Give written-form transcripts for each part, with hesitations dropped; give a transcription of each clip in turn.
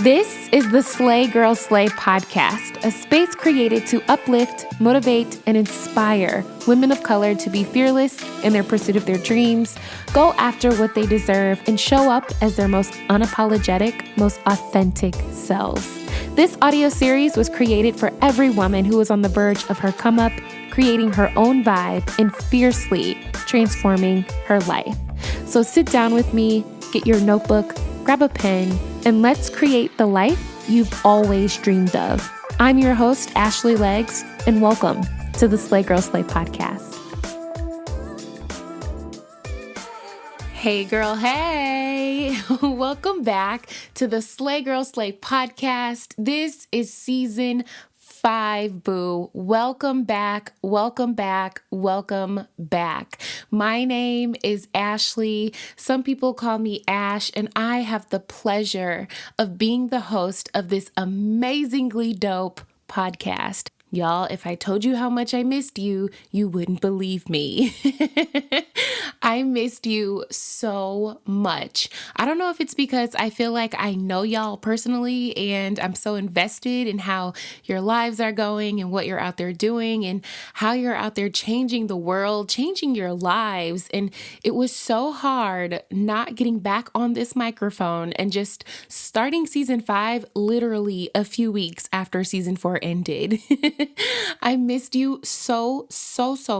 This is the Slay Girl Slay podcast, a space created to uplift, motivate, and inspire women of color to be fearless in their pursuit of their dreams, go after what they deserve, and show up as their most unapologetic, most authentic selves. This audio series was created for every woman who is on the verge of her come up, creating her own vibe, and fiercely transforming her life. So sit down with me, get your notebook, grab a pen, and let's create the life you've always dreamed of. I'm your host, Ashley Legs, and welcome to the Slay Girl Slay podcast. Hey girl, hey! Welcome back to the Slay Girl Slay podcast. This is season 5, boo. Welcome back, welcome back, welcome back. My name is Ashley. Some people call me Ash, and I have the pleasure of being the host of this amazingly dope podcast. Y'all, if I told you how much I missed you, you wouldn't believe me. I missed you so much. I don't know if it's because I feel like I know y'all personally and I'm so invested in how your lives are going and what you're out there doing and how you're out there changing the world, changing your lives. And it was so hard not getting back on this microphone and just starting season 5 literally a few weeks after season 4 ended. I missed you so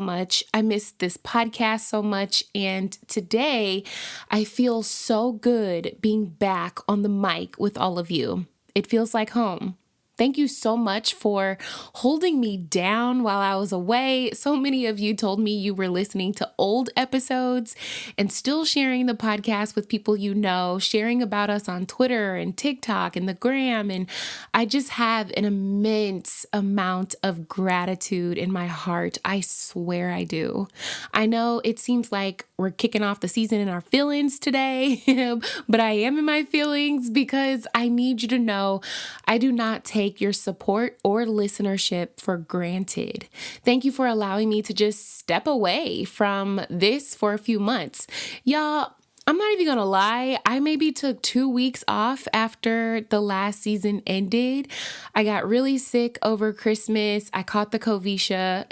much. I missed this podcast so much. And today I feel so good being back on the mic with all of you. It feels like home. Thank you so much for holding me down while I was away. So many of you told me you were listening to old episodes and still sharing the podcast with people you know, sharing about us on Twitter and TikTok and the gram. And I just have an immense amount of gratitude in my heart. I swear I do. I know it seems like we're kicking off the season in our feelings today, but I am in my feelings because I need you to know I do not take your support or listenership for granted. Thank you for allowing me to just step away from this for a few months. Y'all, I'm not even gonna lie, I maybe took 2 weeks off after the last season ended. I got really sick over Christmas. I caught the Covisha,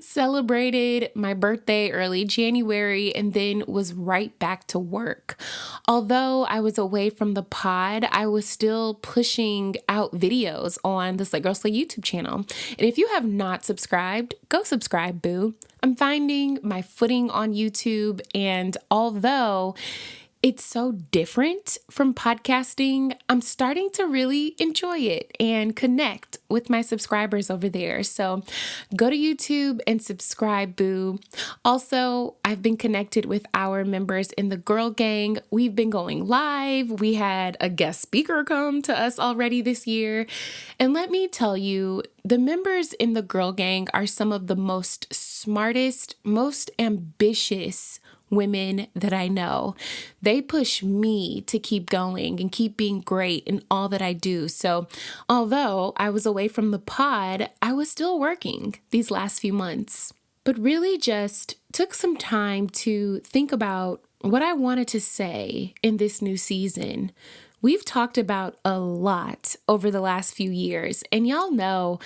celebrated my birthday early January, and then was right back to work. Although I was away from the pod, I was still pushing out videos on the Slay Girl Slay YouTube channel. And if you have not subscribed, go subscribe, boo. I'm finding my footing on YouTube, and although it's so different from podcasting, I'm starting to really enjoy it and connect with my subscribers over there. So go to YouTube and subscribe, boo. Also, I've been connected with our members in the Girl Gang. We've been going live. We had a guest speaker come to us already this year. And let me tell you, the members in the Girl Gang are some of the most smartest, most ambitious women that I know. They push me to keep going and keep being great in all that I do. So although I was away from the pod, I was still working these last few months, but really just took some time to think about what I wanted to say in this new season. We've talked about a lot over the last few years, and y'all know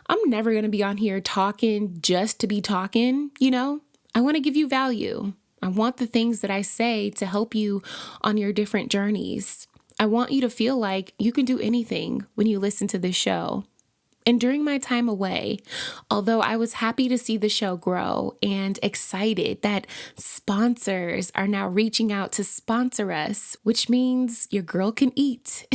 I'm never going to be on here talking just to be talking, you know? I want to give you value. I want the things that I say to help you on your different journeys. I want you to feel like you can do anything when you listen to this show. And during my time away, although I was happy to see the show grow and excited that sponsors are now reaching out to sponsor us, which means your girl can eat,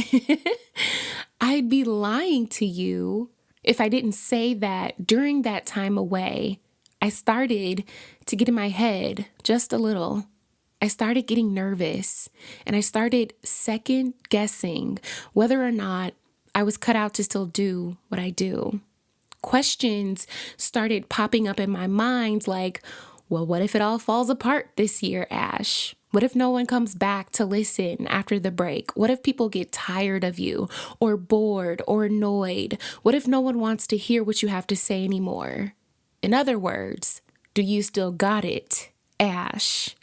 I'd be lying to you if I didn't say that during that time away, I started to get in my head just a little. I started getting nervous and I started second guessing whether or not I was cut out to still do what I do. Questions started popping up in my mind like, well, what if it all falls apart this year, Ash? What if no one comes back to listen after the break? What if people get tired of you or bored or annoyed? What if no one wants to hear what you have to say anymore? In other words, do you still got it, Ash?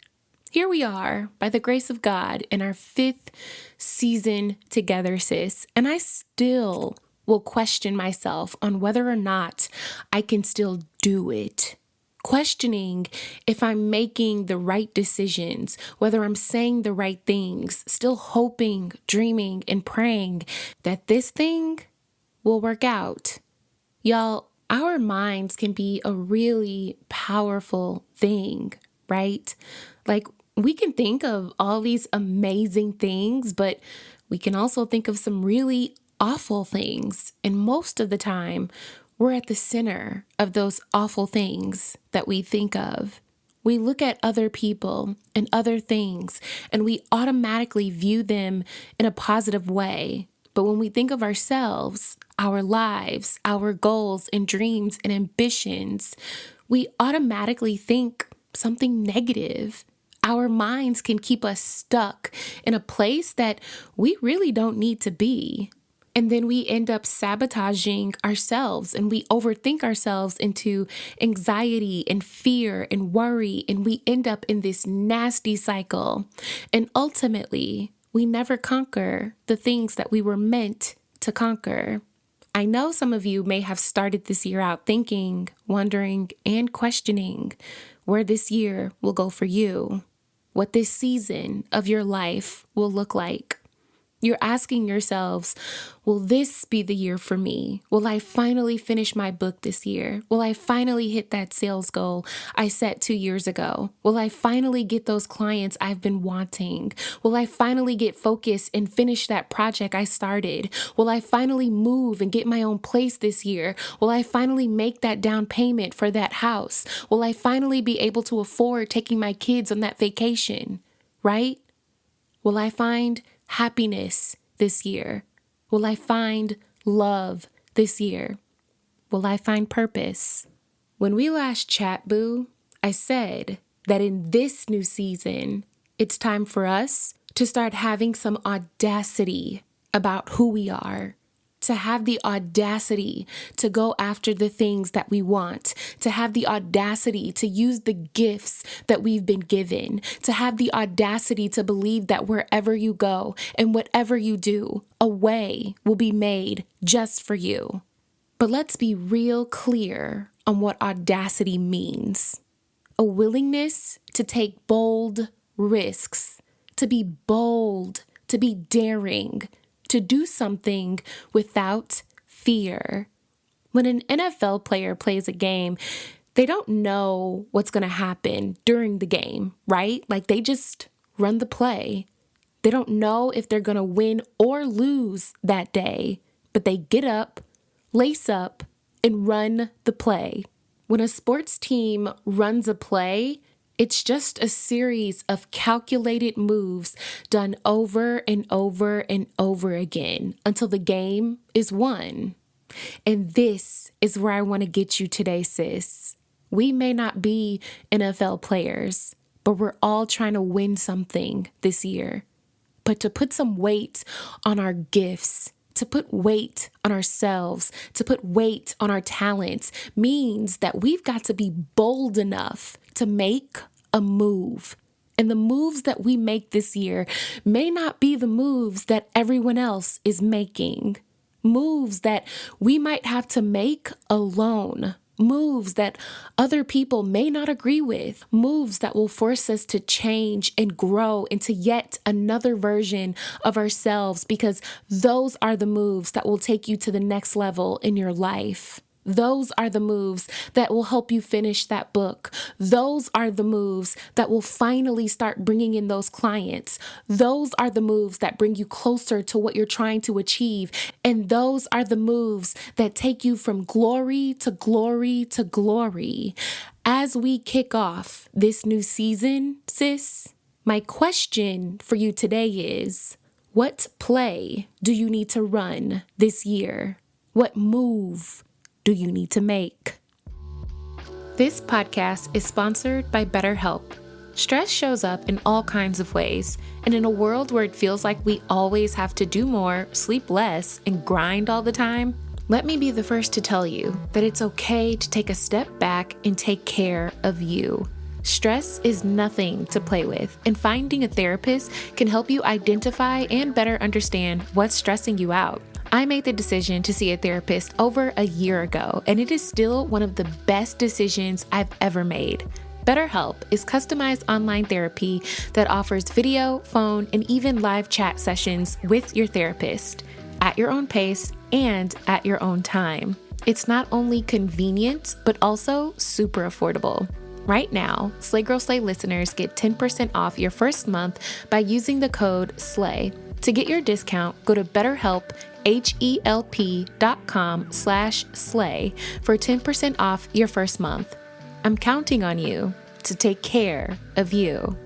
here we are, by the grace of God, in our 5th season together, sis. And I still will question myself on whether or not I can still do it. Questioning if I'm making the right decisions, whether I'm saying the right things, still hoping, dreaming, and praying that this thing will work out. Y'all, our minds can be a really powerful thing, right? Like, we can think of all these amazing things, but we can also think of some really awful things. And most of the time, we're at the center of those awful things that we think of. We look at other people and other things, and we automatically view them in a positive way. But when we think of ourselves, our lives, our goals and dreams and ambitions, we automatically think something negative. Our minds can keep us stuck in a place that we really don't need to be. And then we end up sabotaging ourselves, and we overthink ourselves into anxiety and fear and worry, and we end up in this nasty cycle. And ultimately, we never conquer the things that we were meant to conquer. I know some of you may have started this year out thinking, wondering, and questioning where this year will go for you, what this season of your life will look like. You're asking yourselves, will this be the year for me? Will I finally finish my book this year? Will I finally hit that sales goal I set 2 years ago? Will I finally get those clients I've been wanting? Will I finally get focused and finish that project I started? Will I finally move and get my own place this year? Will I finally make that down payment for that house? Will I finally be able to afford taking my kids on that vacation? Right? Will I find happiness this year? Will I find love this year? Will I find purpose? When we last chat, boo, I said that in this new season, it's time for us to start having some audacity about who we are, to have the audacity to go after the things that we want, to have the audacity to use the gifts that we've been given, to have the audacity to believe that wherever you go and whatever you do, a way will be made just for you. But let's be real clear on what audacity means. A willingness to take bold risks, to be bold, to be daring, to do something without fear. When an NFL player plays a game, they don't know what's going to happen during the game, right? Like, they just run the play. They don't know if they're going to win or lose that day, but they get up, lace up, and run the play. When a sports team runs a play, it's just a series of calculated moves done over and over and over again until the game is won. And this is where I want to get you today, sis. We may not be NFL players, but we're all trying to win something this year. But to put some weight on our gifts, to put weight on ourselves, to put weight on our talents means that we've got to be bold enough to make a move. And the moves that we make this year may not be the moves that everyone else is making. Moves that we might have to make alone. Moves that other people may not agree with. Moves that will force us to change and grow into yet another version of ourselves, because those are the moves that will take you to the next level in your life. Those are the moves that will help you finish that book. Those are the moves that will finally start bringing in those clients. Those are the moves that bring you closer to what you're trying to achieve. And those are the moves that take you from glory to glory to glory. As we kick off this new season, sis, my question for you today is, what play do you need to run this year? What move do you need to make? This podcast is sponsored by BetterHelp. Stress shows up in all kinds of ways, and in a world where it feels like we always have to do more, sleep less, and grind all the time, let me be the first to tell you that it's okay to take a step back and take care of you. Stress is nothing to play with, and finding a therapist can help you identify and better understand what's stressing you out. I made the decision to see a therapist over a year ago, and it is still one of the best decisions I've ever made. BetterHelp is customized online therapy that offers video, phone, and even live chat sessions with your therapist at your own pace and at your own time. It's not only convenient, but also super affordable. Right now, Slay Girl Slay listeners get 10% off your first month by using the code SLAY. To get your discount, go to BetterHelp, HELP.com/slay for 10% off your first month. I'm counting on you to take care of you.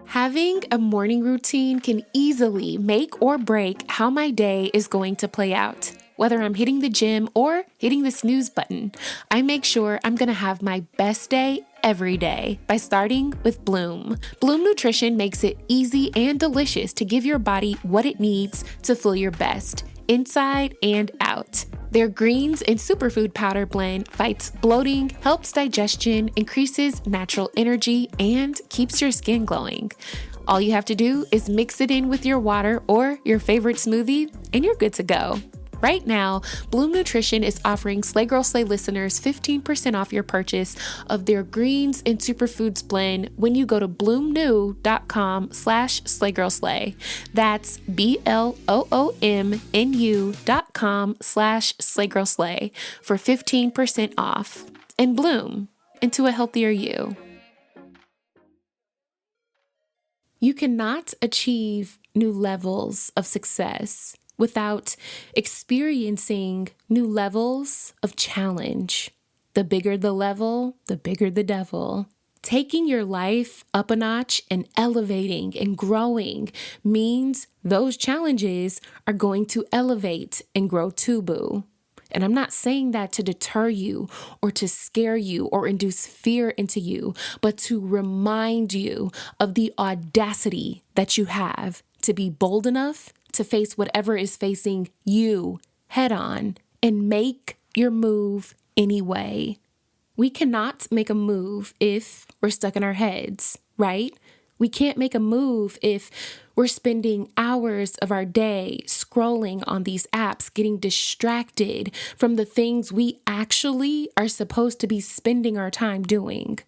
Having a morning routine can easily make or break how my day is going to play out. Whether I'm hitting the gym or hitting the snooze button, I make sure I'm going to have my best day every day by starting with Bloom. Bloom Nutrition makes it easy and delicious to give your body what it needs to feel your best, inside and out. Their greens and superfood powder blend fights bloating, helps digestion, increases natural energy, and keeps your skin glowing. All you have to do is mix it in with your water or your favorite smoothie, and you're good to go. Right now, Bloom Nutrition is offering Slay Girl Slay listeners 15% off your purchase of their greens and superfoods blend when you go to bloomnu.com/slaygirlslay. That's BLOOMNU.com/slaygirlslay for 15% off. And bloom into a healthier you. You cannot achieve new levels of success without experiencing new levels of challenge. The bigger the level, the bigger the devil. Taking your life up a notch and elevating and growing means those challenges are going to elevate and grow too, boo. And I'm not saying that to deter you or to scare you or induce fear into you, but to remind you of the audacity that you have to be bold enough to face whatever is facing you head on and make your move anyway. We cannot make a move if we're stuck in our heads, right? We can't make a move if we're spending hours of our day scrolling on these apps, getting distracted from the things we actually are supposed to be spending our time doing.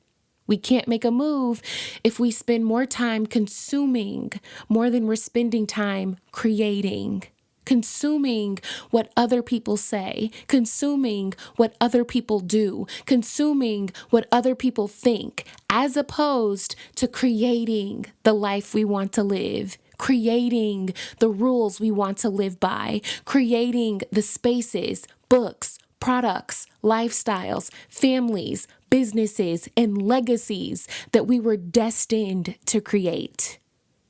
We can't make a move if we spend more time consuming more than we're spending time creating. Consuming what other people say, consuming what other people do, consuming what other people think, as opposed to creating the life we want to live, creating the rules we want to live by, creating the spaces, books, products, lifestyles, families, businesses, and legacies that we were destined to create.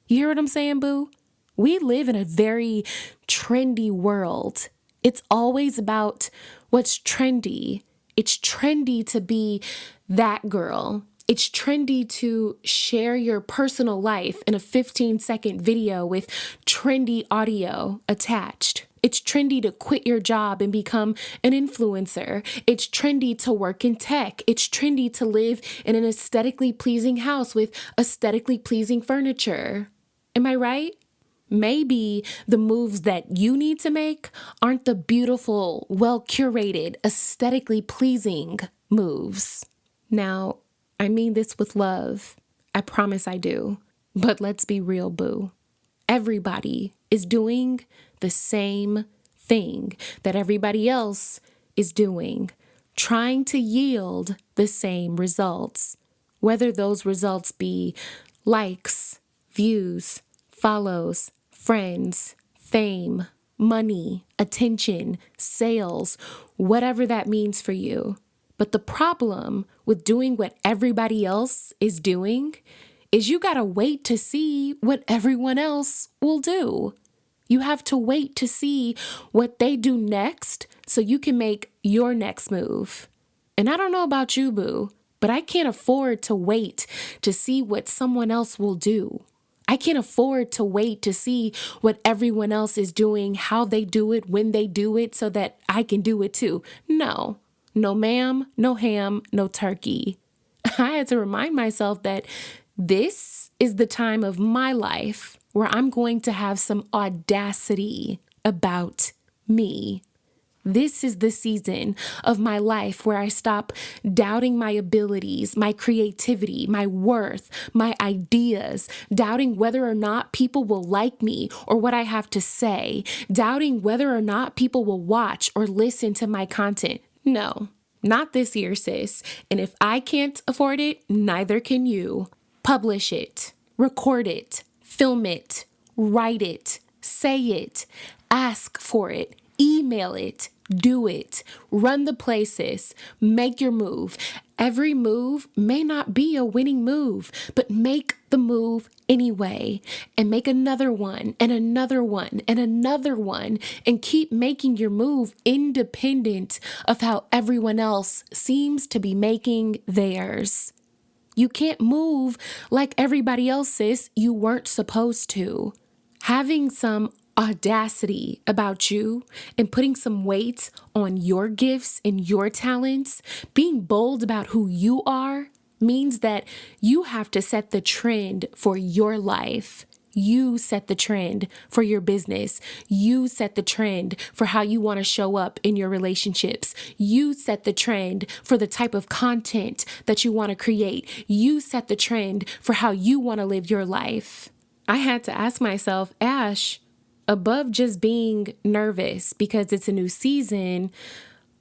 You hear what I'm saying, boo? We live in a very trendy world. It's always about what's trendy. It's trendy to be that girl. It's trendy to share your personal life in a 15-second video with trendy audio attached. It's trendy to quit your job and become an influencer. It's trendy to work in tech. It's trendy to live in an aesthetically pleasing house with aesthetically pleasing furniture. Am I right? Maybe the moves that you need to make aren't the beautiful, well-curated, aesthetically pleasing moves. Now, I mean this with love. I promise I do. But let's be real, boo. Everybody is doing the same thing that everybody else is doing, trying to yield the same results, whether those results be likes, views, follows, friends, fame, money, attention, sales, whatever that means for you. But the problem with doing what everybody else is doing is you gotta wait to see what everyone else will do. You have to wait to see what they do next so you can make your next move. And I don't know about you, boo, but I can't afford to wait to see what someone else will do. I can't afford to wait to see what everyone else is doing, how they do it, when they do it, so that I can do it too. No, no ma'am, no ham, no turkey. I had to remind myself that this is the time of my life where I'm going to have some audacity about me. This is the season of my life where I stop doubting my abilities, my creativity, my worth, my ideas, doubting whether or not people will like me or what I have to say, doubting whether or not people will watch or listen to my content. No, not this year, sis. And if I can't afford it, neither can you. Publish it, record it, film it, write it, say it, ask for it, email it, do it, run the places, make your move. Every move may not be a winning move, but make the move anyway, and make another one and another one and another one, and keep making your move independent of how everyone else seems to be making theirs. You can't move like everybody else, sis. You weren't supposed to. Having some audacity about you and putting some weight on your gifts and your talents, being bold about who you are, means that you have to set the trend for your life. You set the trend for your business. You set the trend for how you want to show up in your relationships. You set the trend for the type of content that you want to create. You set the trend for how you want to live your life. I had to ask myself, Ash, above just being nervous because it's a new season,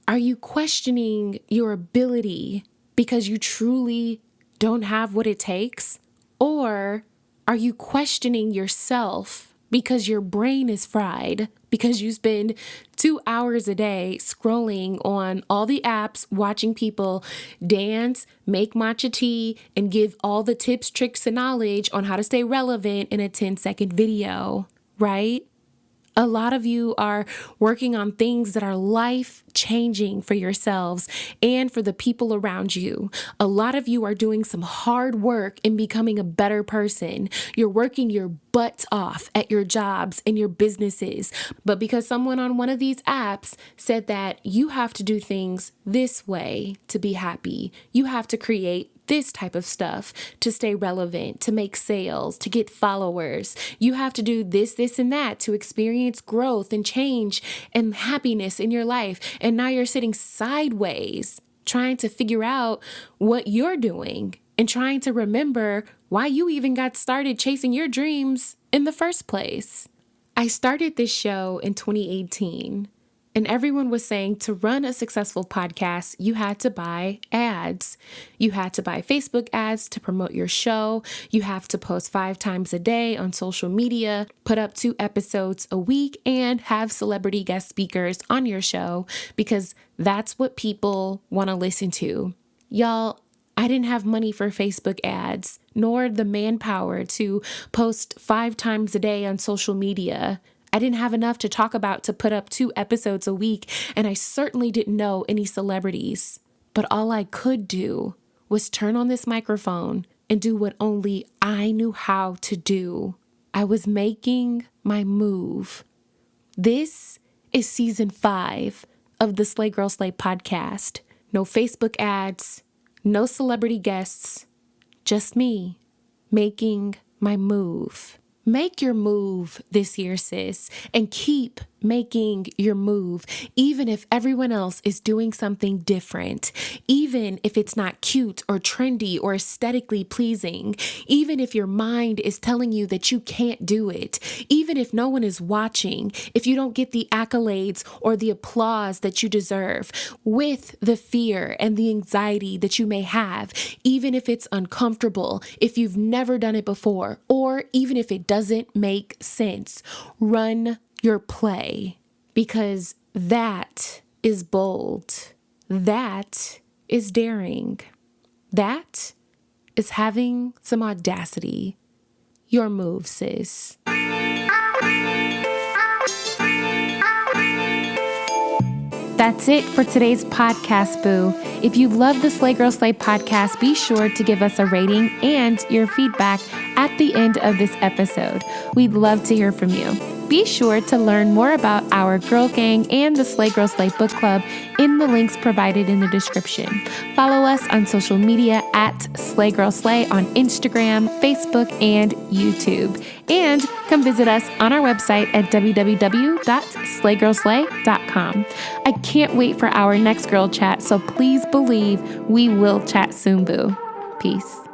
are you questioning your ability because you truly don't have what it takes? Or are you questioning yourself because your brain is fried, because you spend 2 hours a day scrolling on all the apps, watching people dance, make matcha tea, and give all the tips, tricks, and knowledge on how to stay relevant in a 10-second video, right? A lot of you are working on things that are life-changing for yourselves and for the people around you. A lot of you are doing some hard work in becoming a better person. You're working your butt off at your jobs and your businesses. But because someone on one of these apps said that you have to do things this way to be happy, you have to create this type of stuff to stay relevant, to make sales, to get followers. You have to do this, this, and that to experience growth and change and happiness in your life. And now you're sitting sideways trying to figure out what you're doing and trying to remember why you even got started chasing your dreams in the first place. I started this show in 2018. And everyone was saying to run a successful podcast, you had to buy ads. You had to buy Facebook ads to promote your show. You have to post 5 times a day on social media, put up 2 episodes a week, and have celebrity guest speakers on your show because that's what people want to listen to. Y'all, I didn't have money for Facebook ads, nor the manpower to post 5 times a day on social media. I didn't have enough to talk about to put up 2 episodes a week, and I certainly didn't know any celebrities. But all I could do was turn on this microphone and do what only I knew how to do. I was making my move. This is season 5 of the Slay Girl Slay podcast. No Facebook ads, no celebrity guests, just me making my move. Make your move this year, sis, and keep making your move, even if everyone else is doing something different, even if it's not cute or trendy or aesthetically pleasing, even if your mind is telling you that you can't do it, even if no one is watching, if you don't get the accolades or the applause that you deserve, with the fear and the anxiety that you may have, even if it's uncomfortable, if you've never done it before, or even if it doesn't make sense, run your play, because that is bold. That is daring. That is having some audacity. Your move, sis. That's it for today's podcast, boo. If you love the Slay Girl Slay podcast, be sure to give us a rating and your feedback at the end of this episode. We'd love to hear from you. Be sure to learn more about our Girl Gang and the Slay Girl Slay Book Club in the links provided in the description. Follow us on social media at Slay Girl Slay on Instagram, Facebook, and YouTube. And come visit us on our website at www.slaygirlslay.com. I can't wait for our next girl chat, so please believe we will chat soon, boo. Peace.